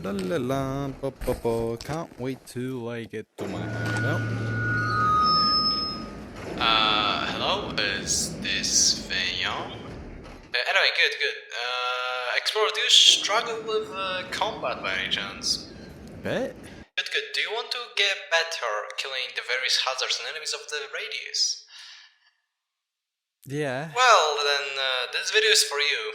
La la la, ba ba ba. Can't wait till I get to my hideout. Hello? Is this Veillon? Anyway, good. Explorer, do you struggle with combat by any chance? Bet? Good. Do you want to get better killing the various hazards and enemies of the radius? Yeah. Well, then this video is for you.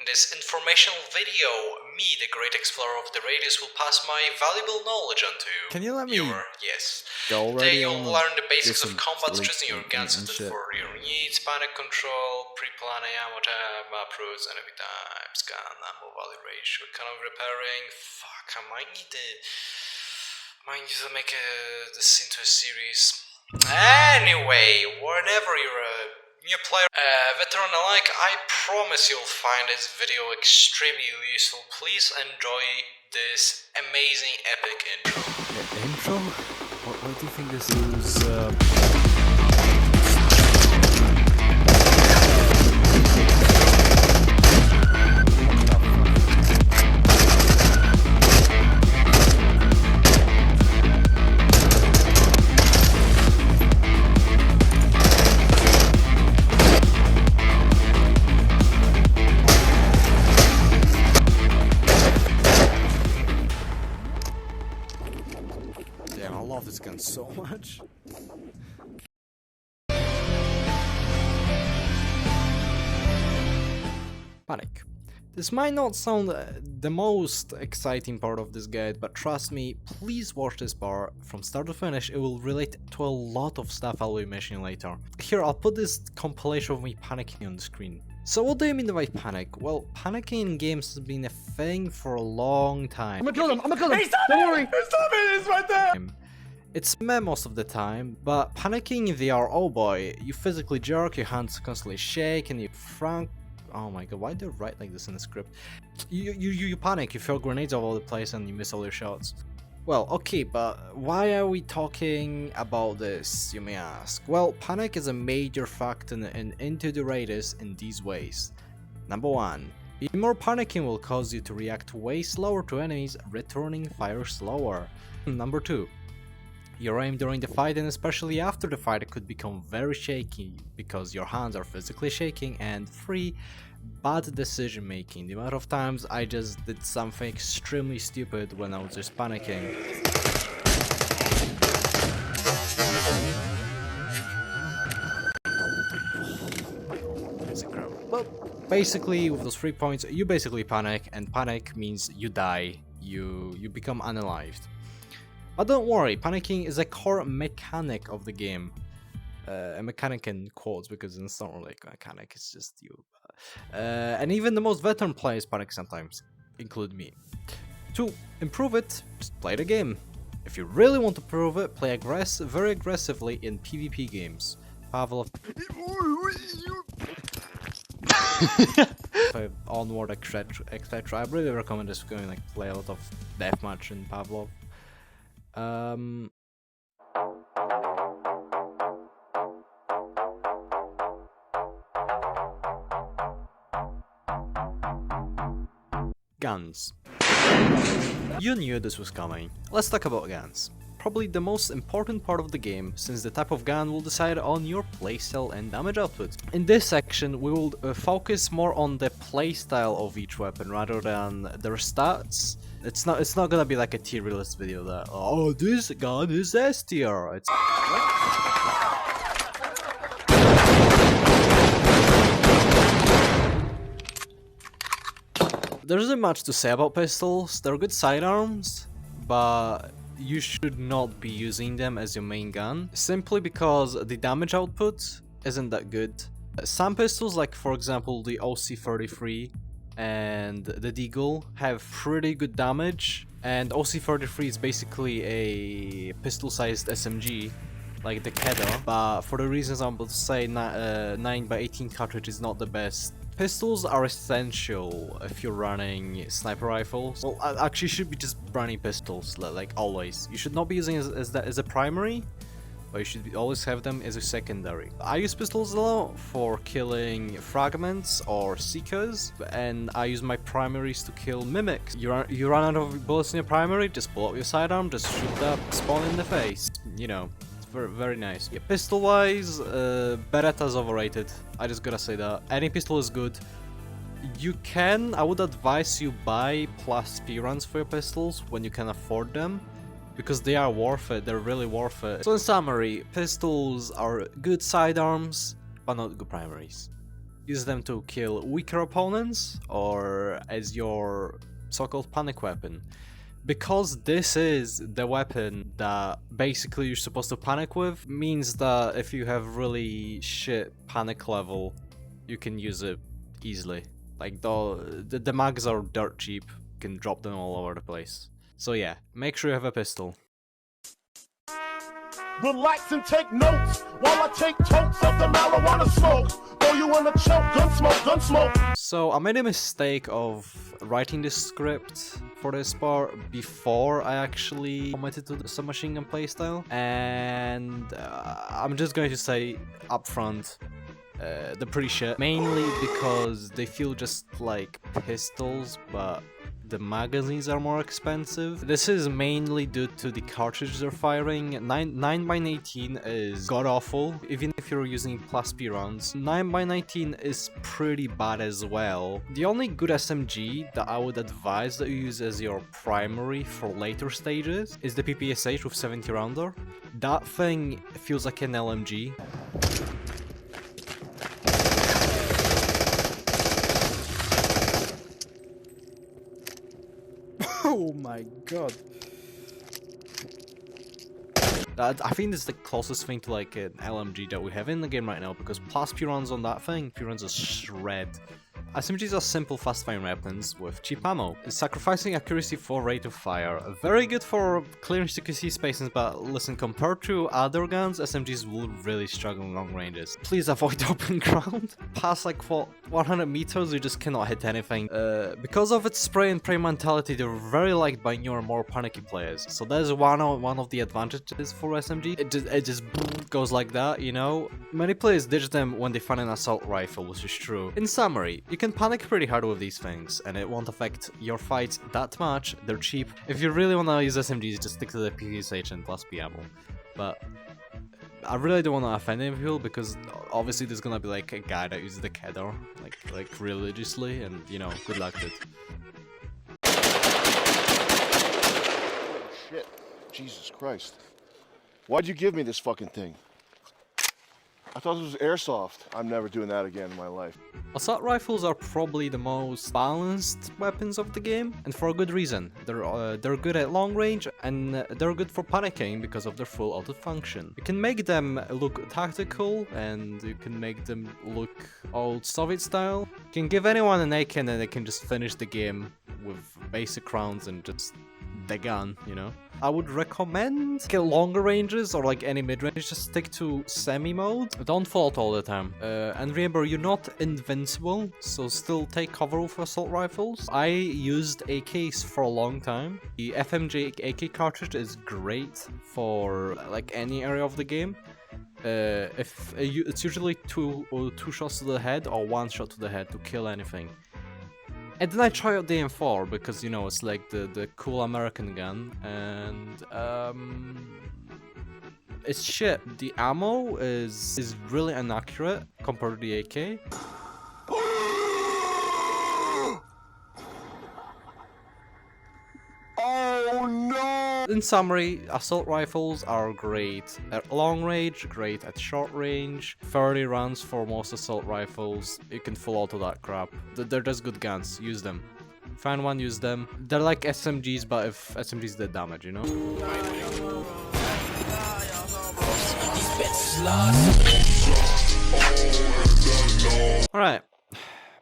In this informational video, me, the great explorer of the radius, will pass my valuable knowledge on to Can you let me yes. go Today already? you'll learn the basics of some combat, sleep choosing your and guns shit. suited for your needs, panic control, pre-planning ammo tab, approach, enemy types, gun, ammo value ratio, economic repairing. Fuck, I might need to make this into a series. Anyway, whenever you're a new player, veteran alike, I promise you'll find this video extremely useful. Please enjoy this amazing epic intro. Intro? What do you think this is? Damn, I love this gun so much. Panic. This might not sound the most exciting part of this guide, but trust me, please watch this part from start to finish. It will relate to a lot of stuff I'll be mentioning later. Here, I'll put this compilation of me panicking on the screen. So what do you mean by panic? Well, panicking in games has been a thing for a long time. I'm gonna kill him! Hey, stop Don't worry! Stop it! It's right there! It's meh most of the time, but panicking in VR, oh boy, you physically jerk, your hands constantly shake, and you frank. Oh my god, why do they write like this in the script? You panic, you throw grenades all over the place, and you miss all your shots. Well, okay, but why are we talking about this, you may ask? Well, panic is a major factor in Into the Radius in these ways. Number 1. Being more panicking will cause you to react way slower to enemies, returning fire slower. Number 2. Your aim during the fight and especially after the fight could become very shaky because your hands are physically shaking. And 3. Bad decision making. The amount of times I just did something extremely stupid when I was just panicking. But basically with those 3 points you basically panic, and panic means you die, you become unalived. But don't worry, panicking is a core mechanic of the game. A mechanic in quotes because it's not really a mechanic, it's just you. And even the most veteran players panic sometimes, include me. To improve it, just play the game. If you really want to prove it, play very aggressively in PvP games. Pavlov. Onward, etc. I really recommend just going like play a lot of deathmatch in Pavlov. Guns. You knew this was coming. Let's talk about guns. Probably the most important part of the game, since the type of gun will decide on your playstyle and damage output. In this section, we will focus more on the playstyle of each weapon rather than their stats. It's not gonna be like a tier list video that, oh, this gun is S tier. It's there isn't much to say about pistols. They're good sidearms, but you should not be using them as your main gun, simply because the damage output isn't that good. Some pistols, like for example the OC-33 and the Deagle, have pretty good damage, and OC-33 is basically a pistol-sized SMG, like the Kedo, but for the reasons I'm about to say, 9x18 cartridge is not the best. Pistols are essential if you're running sniper rifles. Well, actually, you should be just running pistols, like always. You should not be using it as a primary, but you should always have them as a secondary. I use pistols a lot for killing fragments or seekers, and I use my primaries to kill mimics. You run out of bullets in your primary, just pull out your sidearm, just shoot that spawn in the face. You know, it's very, very nice. Yeah, pistol-wise, Beretta's overrated. I just gotta say that. Any pistol is good. I would advise you buy plus P runs for your pistols when you can afford them, because they are worth it, they're really worth it. So in summary, pistols are good sidearms, but not good primaries. Use them to kill weaker opponents, or as your so-called panic weapon. Because this is the weapon that basically you're supposed to panic with, means that if you have really shit panic level, you can use it easily. Like the mags are dirt cheap, you can drop them all over the place. So yeah, make sure you have a pistol. Relax and take notes while I take totes of the marijuana smoke. Throw you in a choke, gun smoke, gun smoke. So I made a mistake of writing the script for this part before I actually committed to the submachine gun playstyle, and I'm just going to say up front, they're pretty shit. Mainly because they feel just like pistols, but the magazines are more expensive. This is mainly due to the cartridge they're firing. 9x18 is god-awful, even if you're using plus P rounds. 9x19 is pretty bad as well. The only good SMG that I would advise that you use as your primary for later stages is the PPSH with 70 rounder. That thing feels like an LMG. Oh my god. I think this is the closest thing to like an LMG that we have in the game right now, because plus P rounds on that thing, P rounds are shred. SMGs are simple fast-firing weapons with cheap ammo, sacrificing accuracy for rate of fire. Very good for clearing CQC spaces, but listen, compared to other guns, SMGs will really struggle in long ranges. Please avoid open ground. Past like 100 meters, you just cannot hit anything. Because of its spray and pray mentality, they're very liked by newer, more panicky players. So that is one of the advantages for SMG. It just goes like that, you know? Many players ditch them when they find an assault rifle, which is true. In summary, you can panic pretty hard with these things, and it won't affect your fights that much. They're cheap. If you really want to use SMGs, just stick to the PPSH and plus P ammo. But I really don't want to offend any people, because obviously there's gonna be like a guy that uses the Kedar like religiously, and you know, good luck with it. Shit. Jesus Christ. Why'd you give me this fucking thing? I thought this was airsoft. I'm never doing that again in my life. Assault rifles are probably the most balanced weapons of the game, and for a good reason. They're good at long range, and they're good for panicking because of their full auto function. You can make them look tactical, and you can make them look old Soviet style. You can give anyone an AK and they can just finish the game with basic rounds and just the gun, you know? I would recommend get longer ranges or like any mid-range, just stick to semi-mode. Don't fault all the time. And remember, you're not invincible, so still take cover with assault rifles. I used AKs for a long time. The FMJ AK cartridge is great for like any area of the game. It's usually two shots to the head or one shot to the head to kill anything. And then I try out the M4 because, you know, it's like the cool American gun, and it's shit. The ammo is really inaccurate compared to the AK. Oh no! In summary, assault rifles are great at long range, great at short range. 30 rounds for most assault rifles. You can full auto that crap. They're just good guns. Use them. Find one, use them. They're like SMGs, but if SMGs did damage, you know? Alright.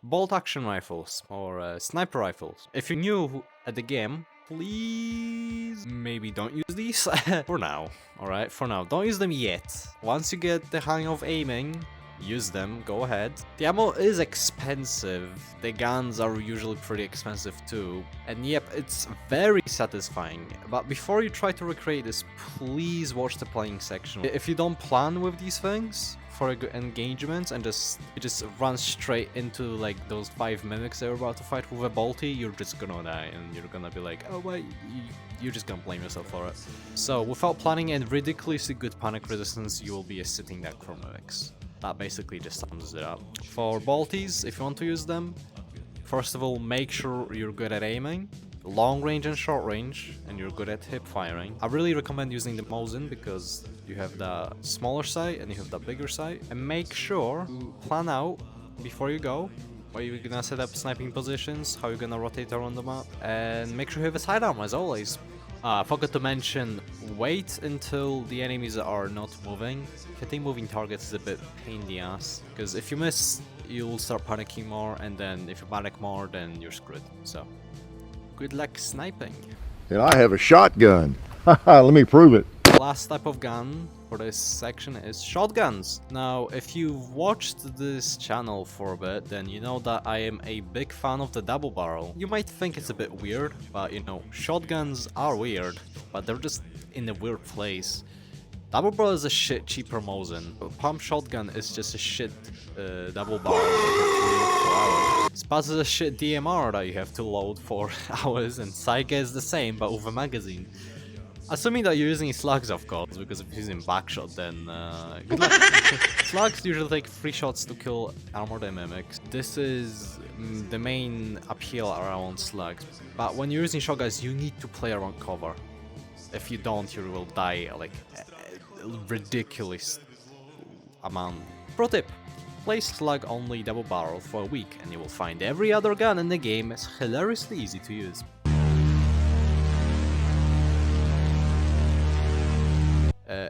Bolt action rifles, or sniper rifles. If you're new at the game, please maybe don't use these for now. Alright, for now, don't use them yet. Once you get the hang of aiming, use them, go ahead. The ammo is expensive, the guns are usually pretty expensive too, and yep, it's very satisfying. But before you try to recreate this, please watch the playing section. If you don't plan with these things for a good engagement and you just run straight into like those 5 mimics they're about to fight with a bolty, you're just gonna die and you're gonna be like, oh wait, you're just gonna blame yourself for it. So without planning and ridiculously good panic resistance, you will be a sitting duck for mimics. That basically just sums it up. For bolties, if you want to use them, first of all, make sure you're good at aiming, long range and short range, and you're good at hip firing. I really recommend using the Mosin because you have the smaller sight and you have the bigger sight. And make sure to plan out before you go where you're gonna set up sniping positions, how you're gonna rotate around the map, and make sure you have a sidearm as always. I forgot to mention, wait until the enemies are not moving. Hitting moving targets is a bit pain in the ass, because if you miss, you'll start panicking more, and then if you panic more, then you're screwed. So, good luck sniping. And I have a shotgun. Let me prove it. Last type of gun for this section is shotguns. Now, if you've watched this channel for a bit, then you know that I am a big fan of the double barrel. You might think it's a bit weird, but you know, shotguns are weird, but they're just in a weird place. Double barrel is a shit cheaper Mosin. Pump shotgun is just a shit double barrel that you have to load for hours. Spaz is a shit DMR that you have to load for hours, and Saiga is the same but with a magazine. Assuming that you're using slugs, of course, because if you're using backshot, then good luck. Slugs usually take 3 shots to kill armored mimics. This is the main appeal around slugs. But when you're using shotguns, you need to play around cover. If you don't, you will die like a ridiculous amount. Pro tip: play slug only double barrel for a week, and you will find every other gun in the game is hilariously easy to use.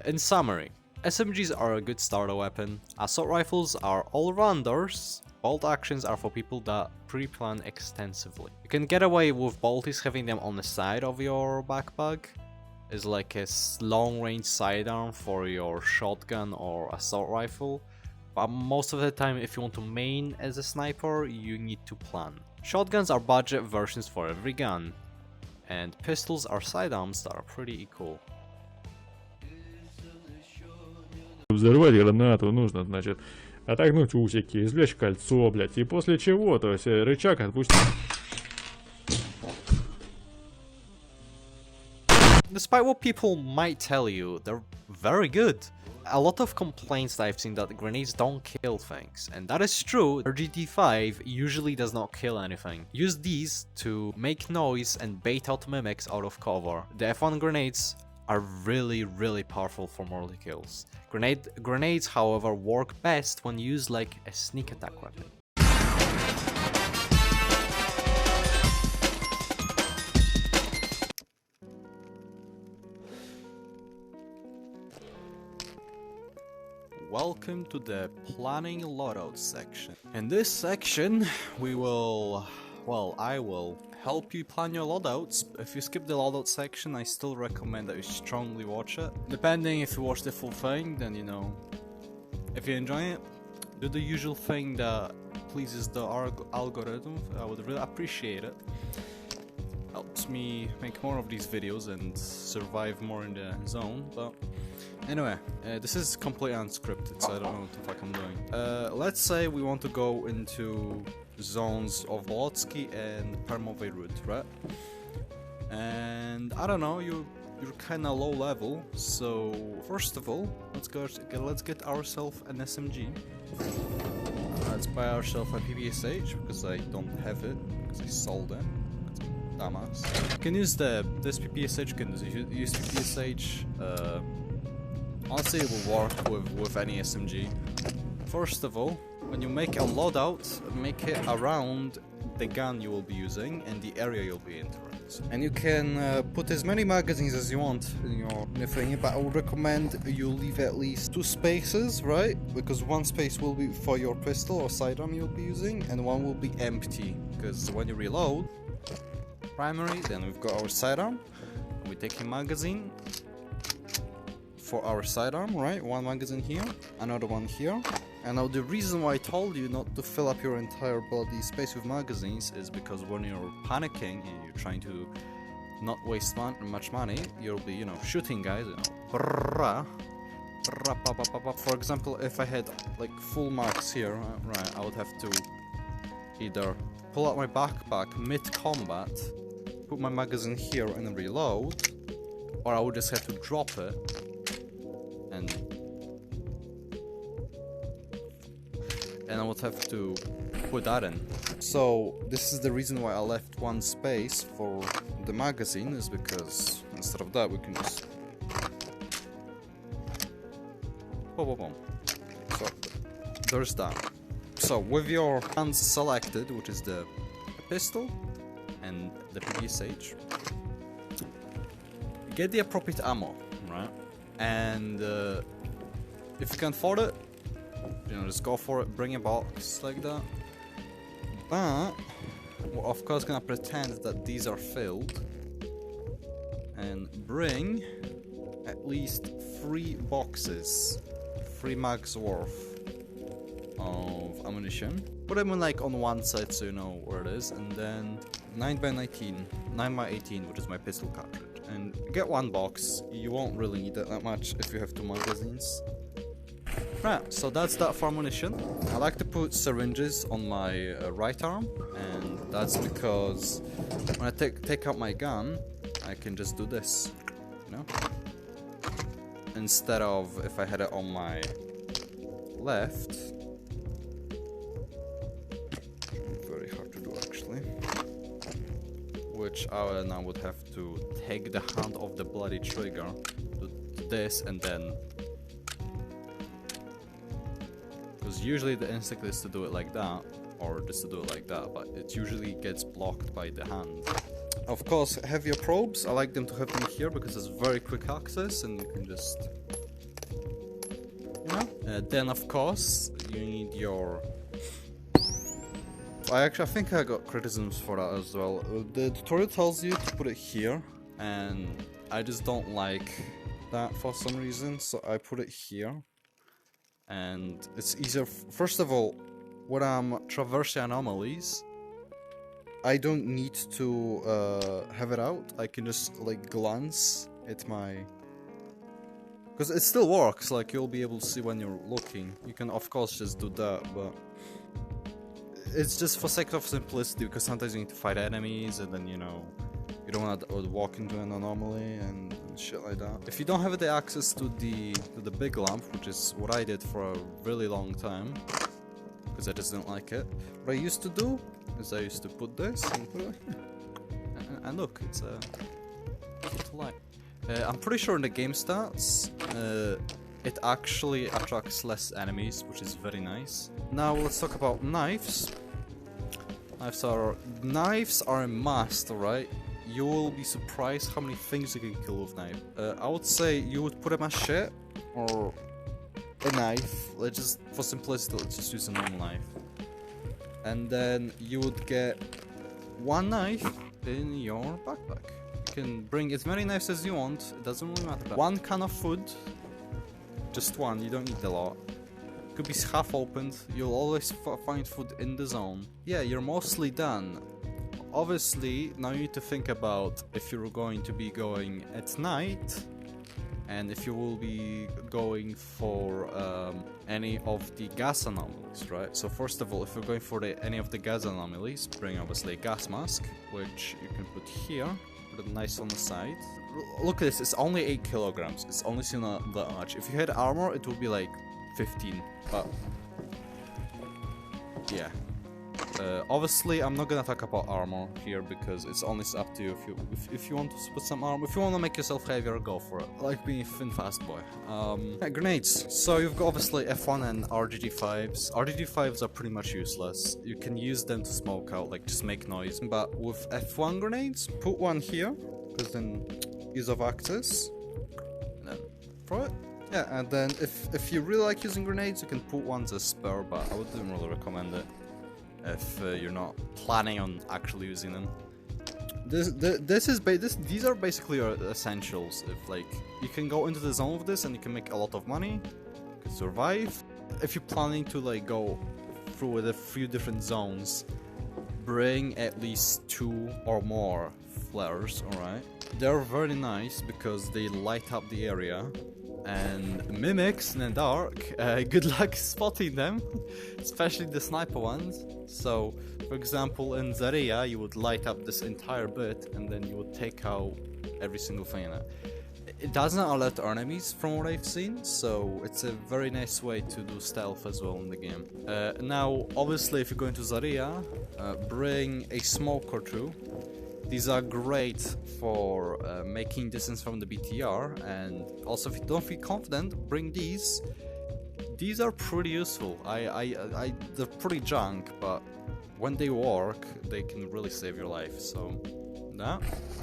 In summary, SMGs are a good starter weapon, assault rifles are all-rounders, bolt actions are for people that pre-plan extensively. You can get away with bolties having them on the side of your backpack, is like a long-range sidearm for your shotgun or assault rifle, but most of the time if you want to main as a sniper, you need to plan. Shotguns are budget versions for every gun, and pistols are sidearms that are pretty cool. Взорвать гранату нужно, значит, отогнуть усики, извлечь кольцо, блядь, и после чего, то есть рычаг отпустить. Despite what people might tell you, they're very good. A lot of complaints that I've seen that grenades don't kill things, and that is true. RGT5 usually does not kill anything. Use these to make noise and bait out mimics out of cover. The F1 grenades are really powerful for mortal kills. Grenades, however, work best when used like a sneak attack weapon. Welcome to the planning loadouts section. In this section, we will, well, I will help you plan your loadouts. If you skip the loadout section, I still recommend that you strongly watch it. Depending if you watch the full thing, then you know, if you enjoy it, do the usual thing that pleases the algorithm. I would really appreciate it. Helps me make more of these videos and survive more in the zone. But anyway, this is completely unscripted, so I don't know what the fuck I'm doing. Let's say we want to go into zones of Bolotsky and Permovy route, right? And I don't know, you're kind of low level, so first of all, let's get ourselves an SMG. Let's buy ourselves a PPSH because I don't have it because I sold it. Dumbass. You can use this PPSH. You can use PPSH. Honestly, it will work with any SMG. First of all, when you make a loadout, make it around the gun you will be using and the area you'll be entering. And you can put as many magazines as you want in your thing, but I would recommend you leave at least 2 spaces, right? Because 1 space will be for your pistol or sidearm you'll be using, and 1 will be empty. Because when you reload, primary, then we've got our sidearm. We take a magazine for our sidearm, right? 1 magazine here, another one here. And now the reason why I told you not to fill up your entire bloody space with magazines is because when you're panicking and you're trying to not waste much money, you'll be, you know, shooting guys, you know. For example, if I had like full max here, right, I would have to either pull out my backpack mid-combat, put my magazine here and then reload, or I would just have to drop it and I would have to put that in. So this is the reason why I left one space for the magazine, is because instead of that we can just boom, boom, boom. So there's that. So with your hands selected, which is the pistol and the PPSH, get the appropriate ammo, right? And if you can afford it, you know, just go for it, bring a box like that. But we're of course gonna pretend that these are filled and bring at least 3 boxes, 3 mags worth of ammunition. Put them in, like, on one side so you know where it is, and then 9x19, 9x18, which is my pistol cartridge. And get 1 box. You won't really need it that much if you have 2 magazines. Right, so that's that for ammunition. I like to put syringes on my right arm, and that's because when I take out my gun, I can just do this, you know? Instead of if I had it on my left. Very hard to do actually. Which I now would have to take the hand off the bloody trigger, do this, and then... Because usually the instinct is to do it like that, or just to do it like that, but it usually gets blocked by the hand. Of course, have your probes. I like them to have them here because it's very quick access and you can just... You know? Then of course, you need your... I think I got criticisms for that as well. The tutorial tells you to put it here, and I just don't like that for some reason, so I put it here. And it's easier. First of all, when I'm traversing anomalies, I don't need to have it out. I can just like glance at my... Because it still works, like you'll be able to see when you're looking. You can of course just do that, but it's just for sake of simplicity, because sometimes you need to fight enemies and then, you know, you don't want to walk into an anomaly and shit like that. If you don't have the access to the big lamp, which is what I did for a really long time, because I just didn't like it, what I used to do is I used to put this and put it and look, it's a light. I'm pretty sure in the game stats, it actually attracts less enemies, which is very nice. Now let's talk about knives. Knives are a must, right? You will be surprised how many things you can kill with knife. I would say you would put a machete or a knife. Let's just, for simplicity, let's just use a normal knife. And then you would get 1 knife in your backpack. You can bring as many knives as you want, it doesn't really matter. 1 can of food, just 1, you don't need a lot. Could be half opened, you'll always find food in the zone. Yeah, you're mostly done. Obviously, now you need to think about if you're going to be going at night, and if you will be going for any of the gas anomalies, right? So first of all, if you're going for any of the gas anomalies, bring obviously a gas mask, which you can put here, put it nice on the side. Look at this, it's only 8 kilograms, it's honestly not that much. If you had armor, it would be like 15, but yeah. Obviously, I'm not gonna talk about armor here because it's honestly up to you. If you want to put some armor, if you want to make yourself heavier, go for it. Like being a thin fast boy. Yeah, grenades. So you've got obviously F1 and RGG5s. RGG5s are pretty much useless. You can use them to smoke out, like just make noise. But with F1 grenades, put 1 here, because then ease of access. And then throw it. Yeah, and then if you really like using grenades, you can put 1 as a spare, but I wouldn't really recommend it if you're not planning on actually using them. These are basically your essentials. If like you can go into the zone with this and you can make a lot of money, you can survive, if you're planning to like go through with a few different zones, bring at least 2 or more flares, alright? They're very nice because they light up the area, and mimics in the dark, good luck spotting them, especially the sniper ones. So, for example, in Zarya, you would light up this entire bit, and then you would take out every single thing in it. It doesn't alert enemies from what I've seen, so it's a very nice way to do stealth as well in the game. Now, obviously, if you're going to Zarya, bring a smoke or 2. These are great for making distance from the BTR, and also if you don't feel confident, bring these. These are pretty useful. They're pretty junk, but when they work, they can really save your life. So, yeah.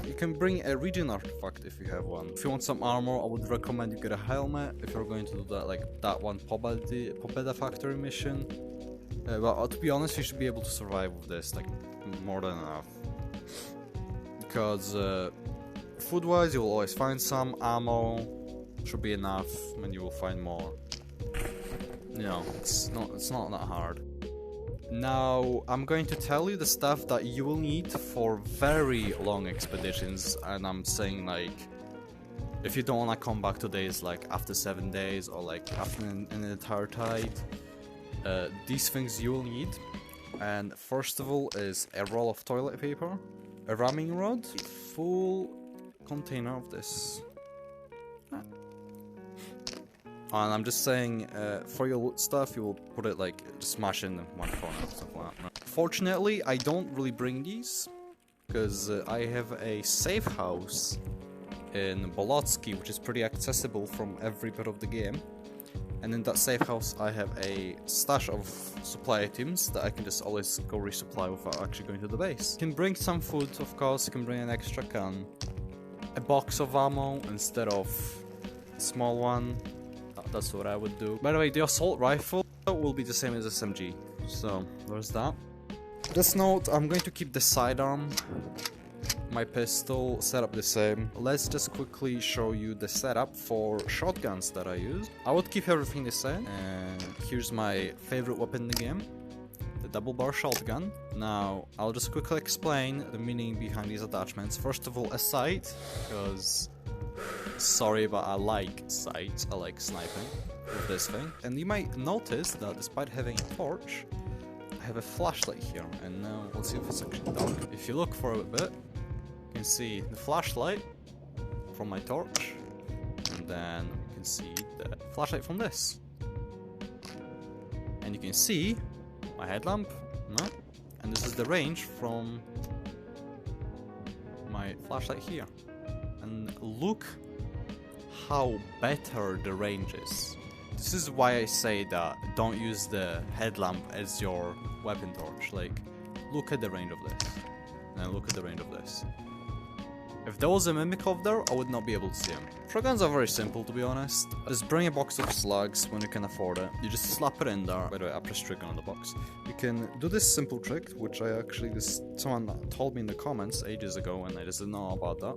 You can bring a region artifact if you have one. If you want some armor, I would recommend you get a helmet if you're going to do that, like that one Pobeda factory mission. But to be honest, you should be able to survive with this, like more than enough. Because food-wise, you will always find some. Ammo should be enough, and you will find more. You know, it's not that hard. Now, I'm going to tell you the stuff that you will need for very long expeditions, and I'm saying like, if you don't want to come back to days like after 7 days or like after an entire tide, these things you will need. And first of all is a roll of toilet paper, a ramming rod, a full container of this. And I'm just saying, for your loot stuff, you will put it like, just smash in one corner, stuff like that. Right? Fortunately, I don't really bring these, because I have a safe house in Bolotsky, which is pretty accessible from every bit of the game. And in that safe house, I have a stash of supply items that I can just always go resupply without actually going to the base. You can bring some food, of course, you can bring an extra can, a box of ammo instead of a small one. That's what I would do. By the way, the assault rifle will be the same as SMG, so there's that. Just note, I'm going to keep the sidearm, my pistol set up the same. Let's just quickly show you the setup for shotguns that I use. I would keep everything the same, and here's my favorite weapon in the game, the double bar shotgun. Now, I'll just quickly explain the meaning behind these attachments. First of all, a sight, because sorry, but I like sights, I like sniping with this thing. And you might notice that despite having a torch, I have a flashlight here, and now let's see if it's actually dark. If you look for a bit, you can see the flashlight from my torch, and then you can see the flashlight from this. And you can see my headlamp, no? And this is the range from my flashlight here. And look how better the range is. This is why I say that don't use the headlamp as your weapon torch. Like, look at the range of this, and look at the range of this. If there was a mimic over there, I would not be able to see him. Shotguns are very simple, to be honest. Just bring a box of slugs when you can afford it. You just slap it in there. By the way, I pressed trigger on the box. You can do this simple trick, which I actually, someone told me in the comments ages ago, and I just didn't know about that.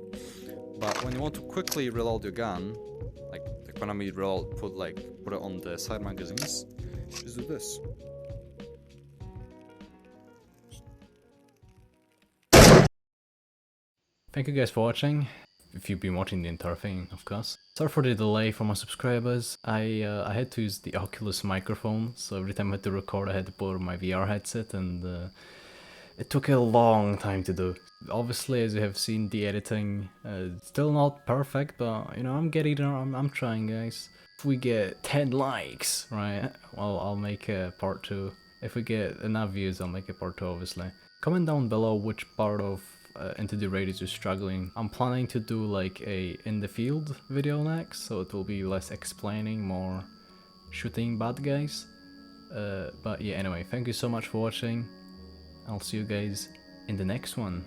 But when you want to quickly reload your gun, like when I mean reload, put it on the side magazines, just do this. Thank you guys for watching, if you've been watching the entire thing, of course. Sorry for the delay for my subscribers. I had to use the Oculus microphone, so every time I had to record I had to put on my VR headset, and it took a long time to do. Obviously, as you have seen, the editing still not perfect, but you know, I'm getting there, I'm trying, guys. If we get 10 likes, right, well, I'll make a part 2. If we get enough views, I'll make a part 2, obviously. Comment down below which part of Into the Raid you're struggling. I'm planning to do like a in the field video next, so it will be less explaining, more shooting bad guys. But yeah, anyway, thank you so much for watching. I'll see you guys in the next one.